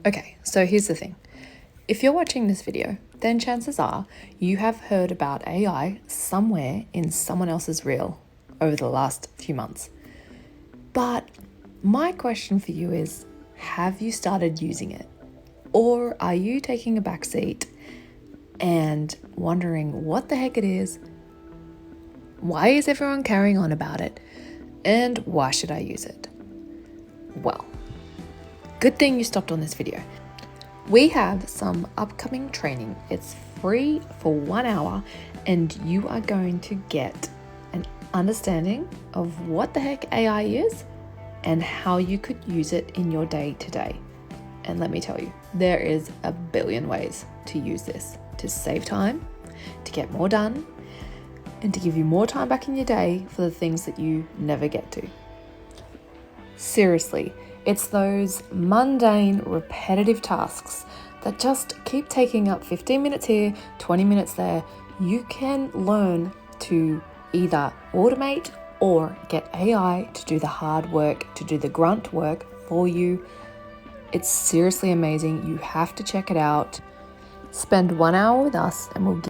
Okay, so here's the thing. If you're watching this video, then chances are you have heard about AI somewhere in someone else's reel over the last few months. But my question for you is, have you started using it? Or are you taking a back seat and wondering what the heck it is? Why is everyone carrying on about it? And why should I use it? Well, good thing you stopped on this video. We have some upcoming training. It's free for 1 hour and you are going to get an understanding of what the heck AI is and how you could use it in your day to day. And let me tell you, there is a billion ways to use this to save time, to get more done, and to give you more time back in your day for the things that you never get to. Seriously, it's those mundane, repetitive tasks that just keep taking up 15 minutes here, 20 minutes there. You can learn to either automate or get AI to do the hard work, to do the grunt work for you. It's seriously amazing. You have to check it out. Spend 1 hour with us and we'll give